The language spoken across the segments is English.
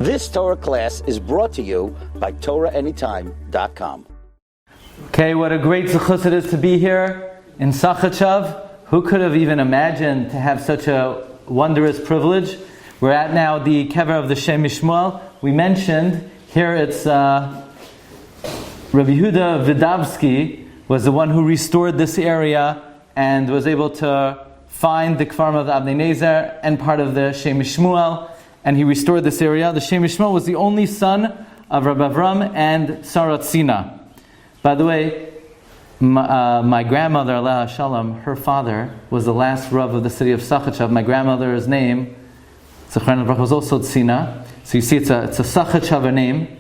This Torah class is brought to you by TorahAnytime.com. Okay, what a great Sochotzew it is to be here in Sochotzew. Who could have even imagined to have such a wondrous privilege? We're at now the Kever of the Shem Shmuel. We mentioned here it's Rabbi Yehuda HaNasi was the one who restored this area and was able to find the Kfarim of the Avnei Nezer and part of the Shem Shmuel, and he restored this area. The Shem Shmuel was the only son of Rabbi Avram and Sarah Tzina. By the way, my grandmother, Aleha Shalom, her father was the last Rav of the city of Sochotzew. My grandmother's name, Zechron Baruch, was also Tzina. So you see, it's a Sochotzew name.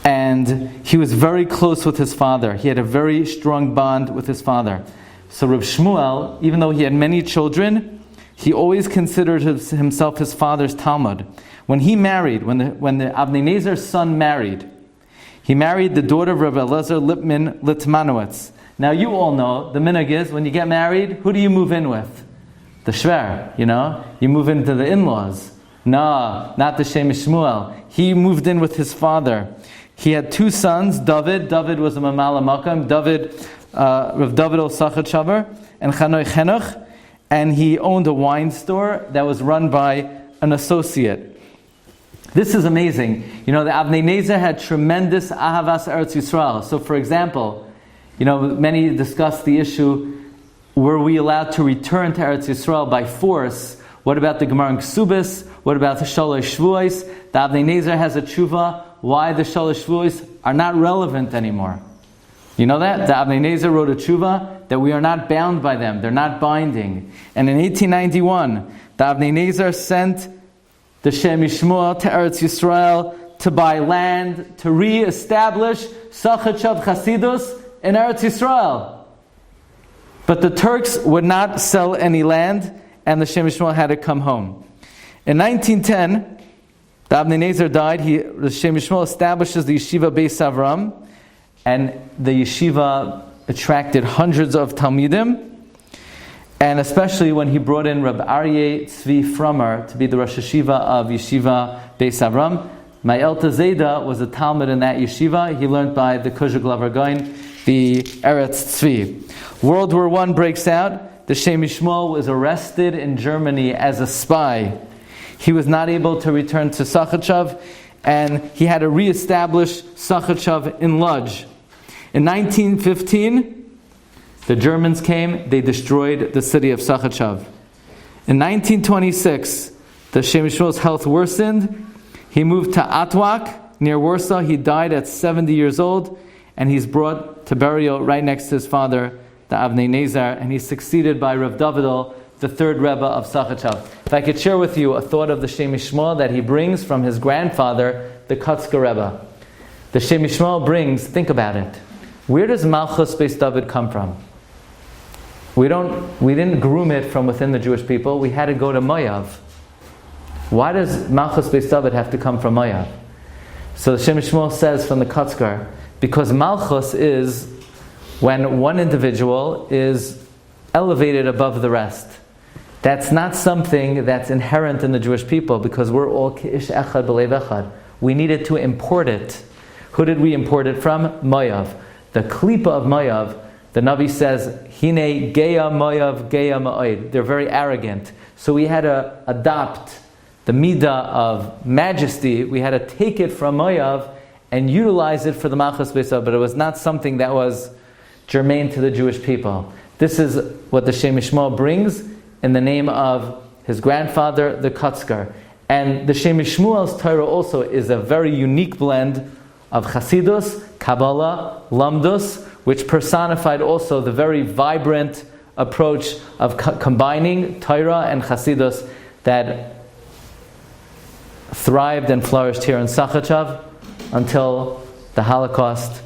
And he was very close with his father. He had a very strong bond with his father. So Reb Shmuel, even though he had many children, he always considered himself his father's Talmud. When he married, when the Avnei Nezer's son married, he married the daughter of Rabbi Elazar Lipman Litmanowitz. Now you all know, the minhag is, when you get married, who do you move in with? The shver, You move into the in-laws. No, not the Shem Shmuel. He moved in with his father. He had two sons, David. David was a Mamala Makam. Rav David Sochotzew, and Chanoy Chenoch. And he owned a wine store that was run by an associate. This is amazing. The Avnei Nezer had tremendous ahavas Eretz Yisrael. So for example, many discuss the issue, were we allowed to return to Eretz Yisrael by force? What about the Gemara in Ksubis? What about the Shalosh Shvuos? The Avnei Nezer has a tshuva why the Shalosh Shvuos are not relevant anymore. You know that? The Avnei Nezer wrote a tshuva that we are not bound by them. They're not binding. And in 1891, the Avnei Nezer sent the Shem Shmuel to Eretz Yisrael to buy land, to re-establish Sochotzew Chasidus in Eretz Yisrael. But the Turks would not sell any land, and the Shem Shmuel had to come home. In 1910, the Avnei Nezer died. The Shem Shmuel establishes the yeshiva Beis Avram, and the yeshiva attracted hundreds of Talmidim, and especially when he brought in Rabbi Aryeh Tzvi Frommer to be the Rosh Yeshiva of Yeshiva Beis Avram. My Elta Zeda was a Talmud in that yeshiva. He learned by the Kozhik Lavar Goin, the Eretz Tzvi. World War I breaks out. The Shem Shmuel was arrested in Germany as a spy. He was not able to return to Sochotzew, and he had to re-establish Sochotzew in Lodz. In 1915, the Germans came, they destroyed the city of Sochotzew. In 1926, the Shem Shmuel's health worsened. He moved to Atwak, near Warsaw. He died at 70 years old, and he's brought to burial right next to his father, the Avnei Nezer, and he's succeeded by Rav Davidel, the third Rebbe of Sochotzew. If I could share with you a thought of the Shem Shmuel that he brings from his grandfather, the Kotzker Rebbe. The Shem Shmuel brings, think about it, where does Malchus Beis David come from? We didn't groom it from within the Jewish people. We had to go to Moav. Why does Malchus Beis David have to come from Moav? So the Shem Shmuel says from the Kotzker, because Malchus is when one individual is elevated above the rest. That's not something that's inherent in the Jewish people, because we're all Ki'ish Echad B'Lev Echad. We needed to import it. Who did we import it from? Moav. The Klipa of Moav, the Navi says, Hine Geya Moav Geya Ma'od. They're very arrogant. So we had to adopt the Midah of majesty. We had to take it from Moav and utilize it for the Malchus Beis David, but it was not something that was germane to the Jewish people. This is what the Shem Shmuel brings in the name of his grandfather, the Kotzker. And the Shem Shmuel's Torah also is a very unique blend of Chasidus, Kabbalah, Lamdus, which personified also the very vibrant approach of combining Torah and Chasidus that thrived and flourished here in Sochotzew until the Holocaust,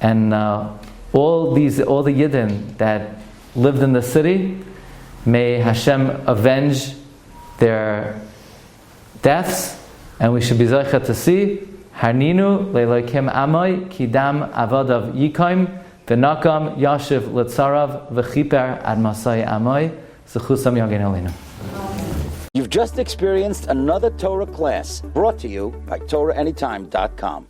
and all the Yidden that lived in the city, may Hashem avenge their deaths, and we should be zeicha to see Harninu leilokim amoy kidam avodav yikaim v'nakam yashiv litzarav v'chiper ad masai amoy zechusam yagen elinu. You've just experienced another Torah class brought to you by TorahAnytime.com.